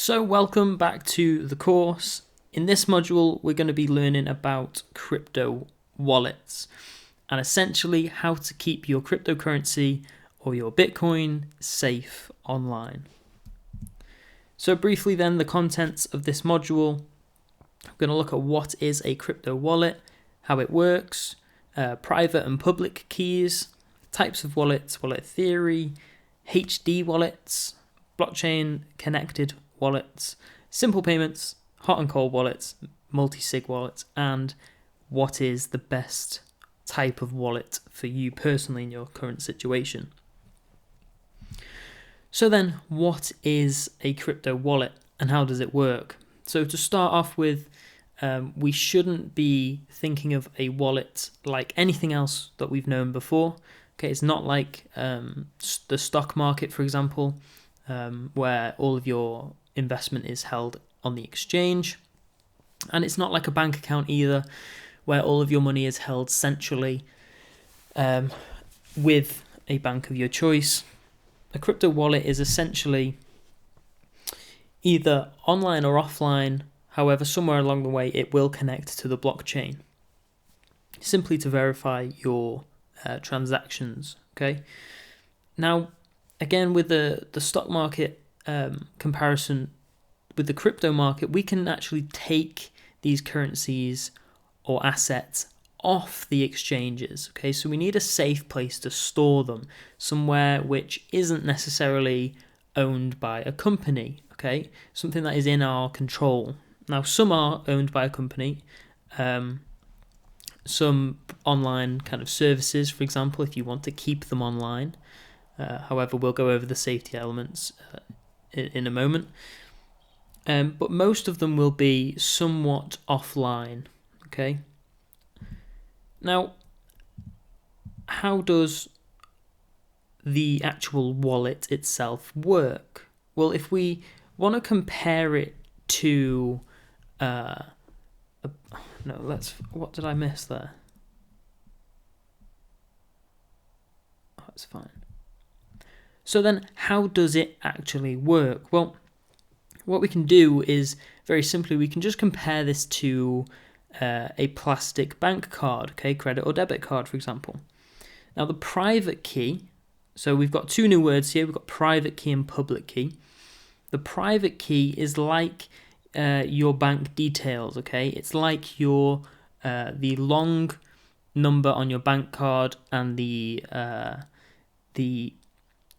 So welcome back to the course. In this module, we're going to be learning about crypto wallets and essentially how to keep your cryptocurrency or your Bitcoin safe online. So briefly then, the contents of this module, I'm going to look at what is a crypto wallet, how it works, private and public keys, types of wallets, wallet theory, HD wallets, blockchain connected wallets, simple payments, hot and cold wallets, multi-sig wallets, and what is the best type of wallet for you personally in your current situation. So then, what is a crypto wallet and how does it work? So to start off with, we shouldn't be thinking of a wallet like anything else that we've known before. Okay, it's not like the stock market, for example, where all of your investment is held on the exchange. And it's not like a bank account either, where all of your money is held centrally with a bank of your choice. A crypto wallet is essentially either online or offline. However, somewhere along the way, it will connect to the blockchain, simply to verify your transactions. Okay. Now, again, with the stock market comparison with the crypto market, we can actually take these currencies or assets off the exchanges. Okay, so we need a safe place to store them, somewhere which isn't necessarily owned by a company. Okay, something that is in our control. Now, some are owned by a company. Some online kind of services, for example, if you want to keep them online. However, we'll go over the safety elements in a moment. But most of them will be somewhat offline. Okay. Now, how does the actual wallet itself work? Well, if we want to compare it to what did I miss there? Oh, it's fine. So then, how does it actually work? Well, what we can do is, very simply, we can just compare this to a plastic bank card, okay, credit or debit card, for example. Now, the private key, so we've got two new words here. We've got private key and public key. The private key is like your bank details, okay? It's like your the long number on your bank card and the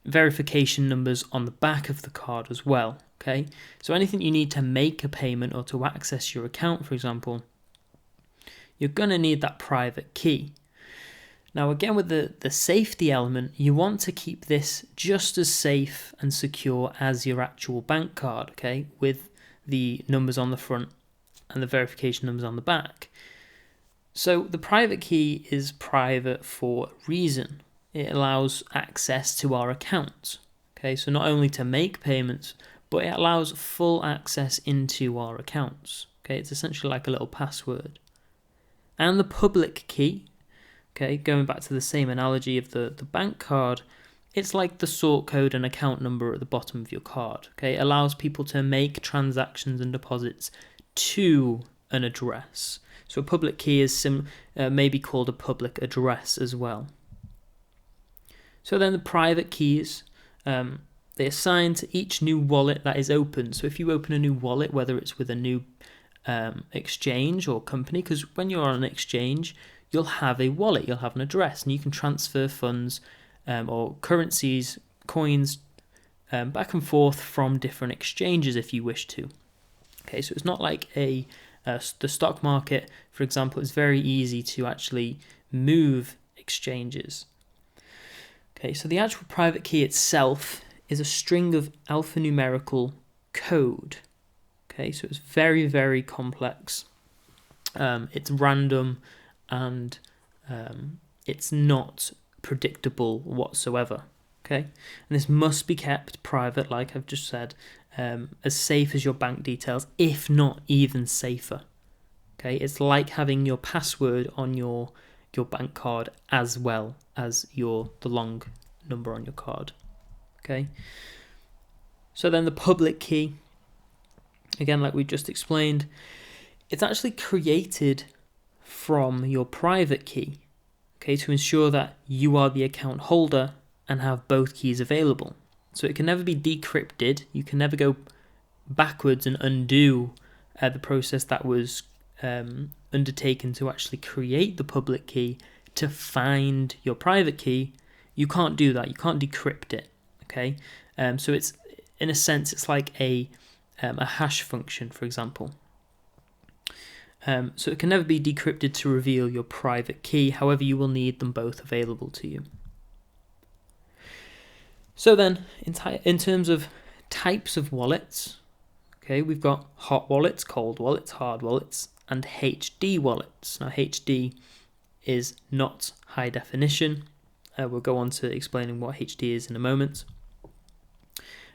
verification numbers on the back of the card as well. Okay, so anything you need to make a payment or to access your account, for example, you're going to need that private key. Now, again, with the safety element, you want to keep this just as safe and secure as your actual bank card, okay, with the numbers on the front and the verification numbers on the back. So the private key is private for a reason. It allows access to our accounts. Okay, so not only to make payments, but it allows full access into our accounts. Okay, it's essentially like a little password. And the public key, okay, going back to the same analogy of the bank card, it's like the sort code and account number at the bottom of your card. Okay, it allows people to make transactions and deposits to an address. So a public key is maybe called a public address as well. So then the private keys, they assign to each new wallet that is open. So if you open a new wallet, whether it's with a new exchange or company, because when you're on an exchange, you'll have a wallet, you'll have an address, and you can transfer funds or currencies, coins, back and forth from different exchanges if you wish to. Okay, so it's not like the stock market, for example. It's very easy to actually move exchanges. Okay, so the actual private key itself is a string of alphanumerical code. Okay, so it's very, very complex. It's random and it's not predictable whatsoever. Okay, and this must be kept private, like I've just said, as safe as your bank details, if not even safer. Okay, it's like having your password on your bank card as well as the long number on your card. Okay, so then the public key again, like we just explained, it's actually created from your private key, okay, to ensure that you are the account holder and have both keys available. So it can never be decrypted. You can never go backwards and undo the process that was undertaken to actually create the public key to find your private key. You can't do that. You can't decrypt it. Okay, so it's, in a sense, it's like a hash function, for example. So it can never be decrypted to reveal your private key. However, you will need them both available to you. So then, in terms of types of wallets, okay, we've got hot wallets, cold wallets, hard wallets, and HD wallets. Now, HD is not high definition. We'll go on to explaining what HD is in a moment.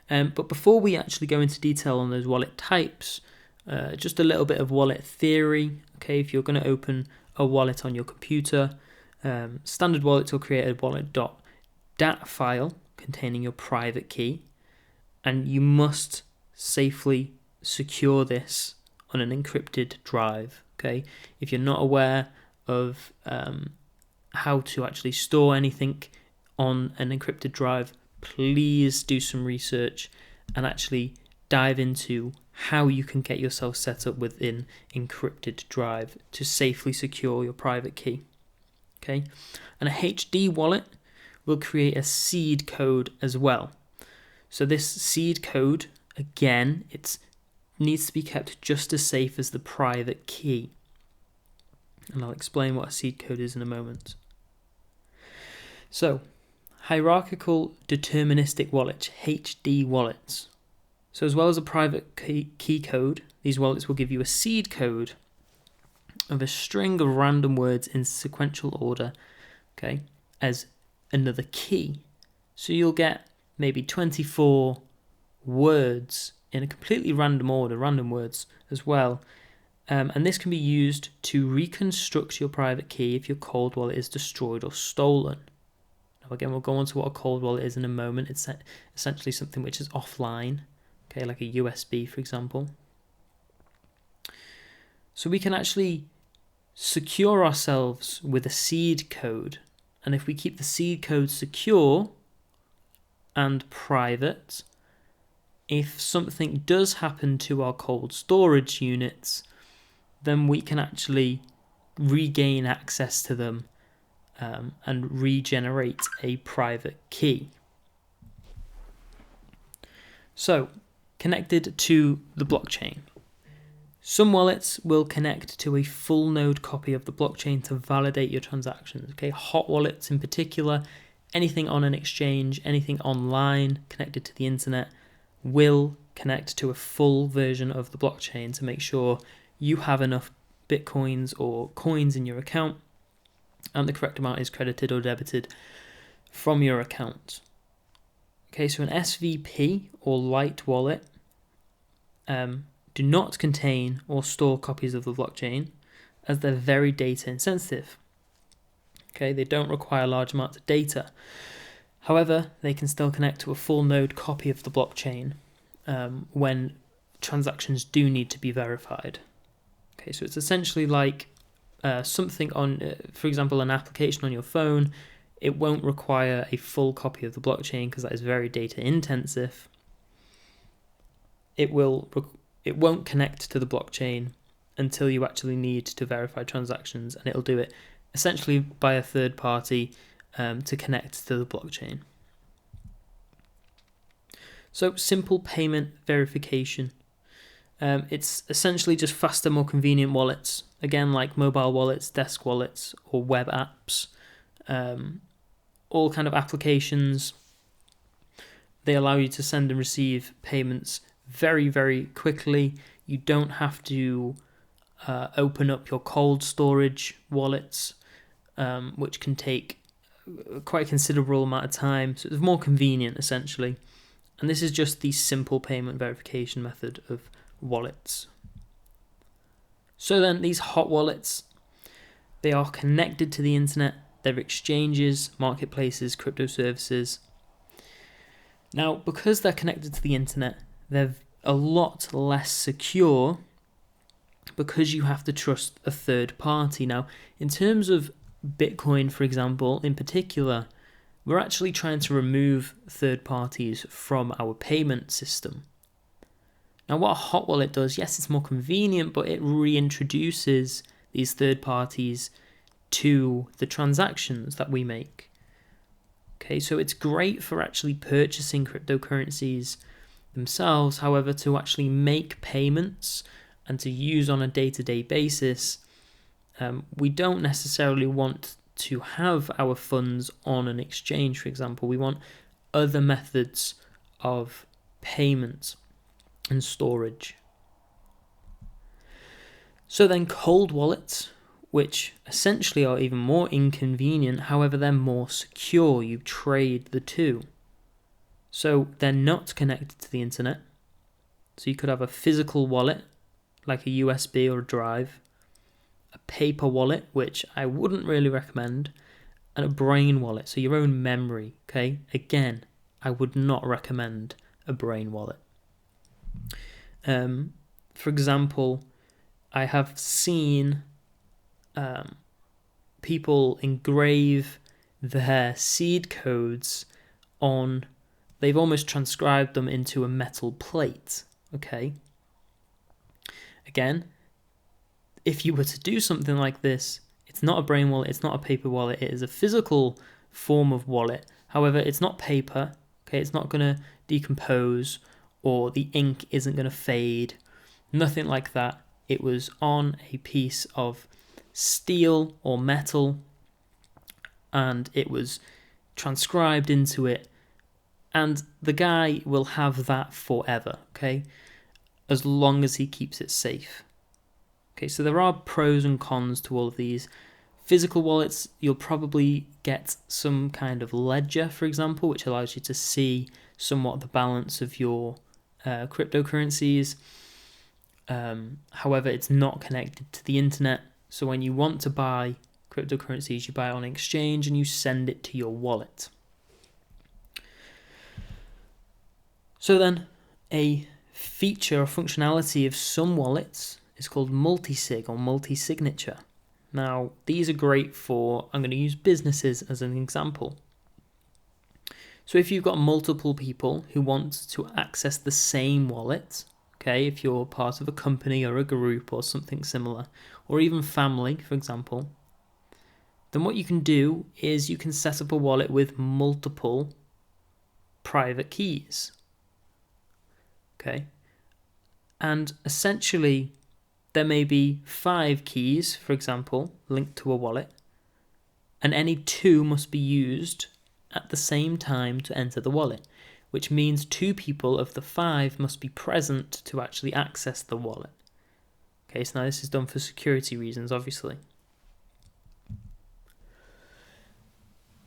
But before we actually go into detail on those wallet types, just a little bit of wallet theory. Okay, if you're going to open a wallet on your computer, standard wallets will create a wallet.dat file containing your private key, and you must safely secure this on an encrypted drive. Okay, if you're not aware of how to actually store anything on an encrypted drive, please do some research and actually dive into how you can get yourself set up with an encrypted drive to safely secure your private key. Okay, and a HD wallet will create a seed code as well. So this seed code, again, it needs to be kept just as safe as the private key. And I'll explain what a seed code is in a moment. So, hierarchical deterministic wallets, HD wallets. So as well as a private key code, these wallets will give you a seed code of a string of random words in sequential order, okay, as another key. So you'll get maybe 24 words in a completely random order, random words as well. And this can be used to reconstruct your private key if your cold wallet is destroyed or stolen. Now again, we'll go on to what a cold wallet is in a moment. It's essentially something which is offline, okay, like a USB, for example. So we can actually secure ourselves with a seed code. And if we keep the seed code secure and private, if something does happen to our cold storage units, then we can actually regain access to them and regenerate a private key. So, connected to the blockchain. Some wallets will connect to a full node copy of the blockchain to validate your transactions. Okay, hot wallets in particular, anything on an exchange, anything online connected to the internet will connect to a full version of the blockchain to make sure you have enough bitcoins or coins in your account and the correct amount is credited or debited from your account. Okay, so an SVP or light wallet do not contain or store copies of the blockchain as they're very data insensitive. Okay, they don't require large amounts of data. However, they can still connect to a full node copy of the blockchain when transactions do need to be verified. Okay, so it's essentially like something on, for example, an application on your phone. It won't require a full copy of the blockchain because that is very data intensive. It won't connect to the blockchain until you actually need to verify transactions, and it'll do it essentially by a third party to connect to the blockchain. So simple payment verification. It's essentially just faster, more convenient wallets, again like mobile wallets, desk wallets, or web apps. All kind of applications. They allow you to send and receive payments very, very quickly. You don't have to open up your cold storage wallets, which can take quite a considerable amount of time. So it's more convenient, essentially. And this is just the simple payment verification method of wallets. So then these hot wallets, they are connected to the internet. They're exchanges, marketplaces, crypto services. Now, because they're connected to the internet, they're a lot less secure because you have to trust a third party. Now, in terms of Bitcoin, for example, in particular, we're actually trying to remove third parties from our payment system. Now, what a hot wallet does, yes, it's more convenient, but it reintroduces these third parties to the transactions that we make. Okay, so it's great for actually purchasing cryptocurrencies themselves. However, to actually make payments and to use on a day-to-day basis, we don't necessarily want to have our funds on an exchange, for example. We want other methods of payment and storage. So then cold wallets, which essentially are even more inconvenient, however, they're more secure. You trade the two. So they're not connected to the internet. So you could have a physical wallet, like a USB or a drive, a paper wallet, which I wouldn't really recommend, and a brain wallet, so your own memory, okay? Again, I would not recommend a brain wallet. For example, I have seen people engrave their seed codes on, they've almost transcribed them into a metal plate, okay? Again, if you were to do something like this, it's not a brain wallet, it's not a paper wallet, it is a physical form of wallet. However, it's not paper, okay? It's not going to decompose, or the ink isn't going to fade, nothing like that. It was on a piece of steel or metal, and it was transcribed into it, and the guy will have that forever, okay? As long as he keeps it safe. Okay, so there are pros and cons to all of these. Physical wallets, you'll probably get some kind of ledger, for example, which allows you to see somewhat the balance of your cryptocurrencies. However, it's not connected to the internet. So when you want to buy cryptocurrencies, you buy it on exchange and you send it to your wallet. So then, a feature or functionality of some wallets is called multi-sig or multi-signature. Now, these are great for, I'm going to use businesses as an example. So if you've got multiple people who want to access the same wallet, okay, if you're part of a company or a group or something similar, or even family, for example, then what you can do is you can set up a wallet with multiple private keys. Okay, and essentially there may be 5 keys, for example, linked to a wallet, and any 2 must be used at the same time to enter the wallet, which means 2 people of the 5 must be present to actually access the wallet. Okay, so now this is done for security reasons, obviously.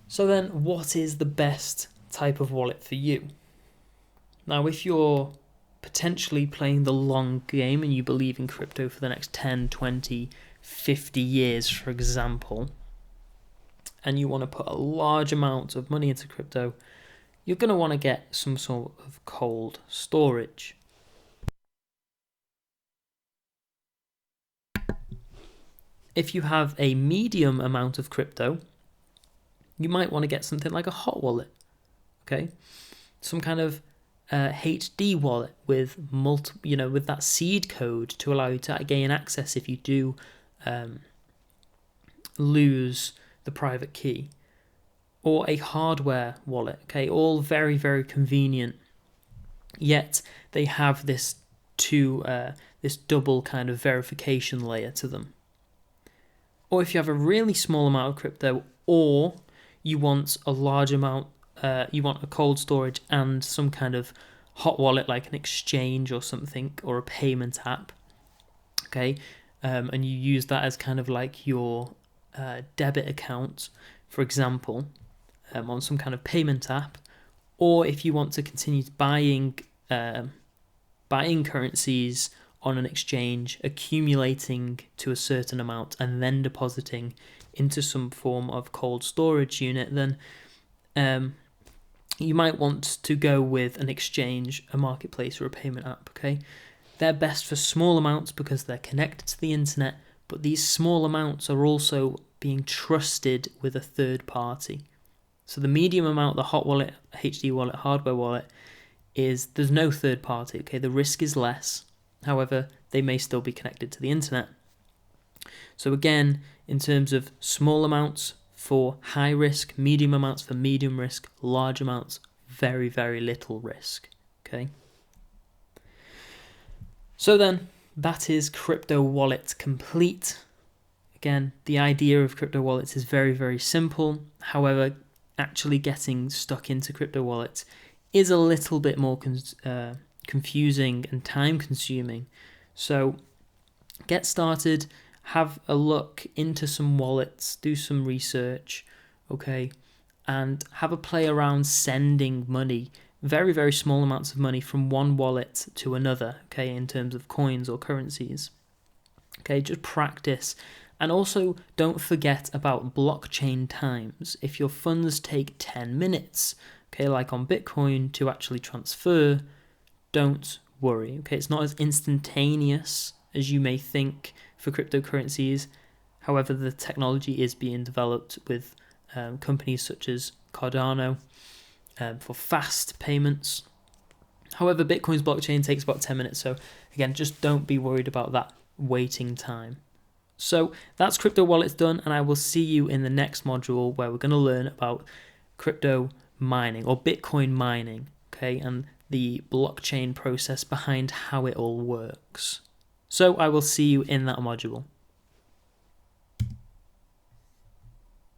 So then, what is the best type of wallet for you? Now, if you're potentially playing the long game and you believe in crypto for the next 10, 20, 50 years, for example, and you want to put a large amount of money into crypto, you're going to want to get some sort of cold storage. If you have a medium amount of crypto, you might want to get something like a hot wallet, okay? Some kind of HD wallet with with that seed code to allow you to gain access if you do lose the private key, or a hardware wallet. Okay, all very, very convenient. Yet they have this double kind of verification layer to them. Or if you have a really small amount of crypto, or you want a large amount. You want a cold storage and some kind of hot wallet like an exchange or something, or a payment app, okay, and you use that as kind of like your debit account, for example, on some kind of payment app. Or if you want to continue buying currencies on an exchange, accumulating to a certain amount and then depositing into some form of cold storage unit, then you might want to go with an exchange, a marketplace, or a payment app, okay? They're best for small amounts because they're connected to the internet, but these small amounts are also being trusted with a third party. So the medium amount, the hot wallet, HD wallet, hardware wallet, there's no third party, okay? The risk is less. However, they may still be connected to the internet. So again, in terms of small amounts for high risk, medium amounts for medium risk, large amounts, very, very little risk, okay? So then, that is crypto wallet complete. Again, the idea of crypto wallets is very, very simple. However, actually getting stuck into crypto wallets is a little bit more confusing and time consuming. So get started, have a look into some wallets, do some research, okay, and have a play around sending money, very, very small amounts of money from one wallet to another, okay, in terms of coins or currencies. Okay, just practice. And also, don't forget about blockchain times. If your funds take 10 minutes, okay, like on Bitcoin, to actually transfer, don't worry, okay? It's not as instantaneous as you may think for cryptocurrencies. However, the technology is being developed with companies such as Cardano for fast payments. However, Bitcoin's blockchain takes about 10 minutes. So again, just don't be worried about that waiting time. So that's crypto wallets done, and I will see you in the next module where we're going to learn about crypto mining or Bitcoin mining, okay, and the blockchain process behind how it all works. So I will see you in that module.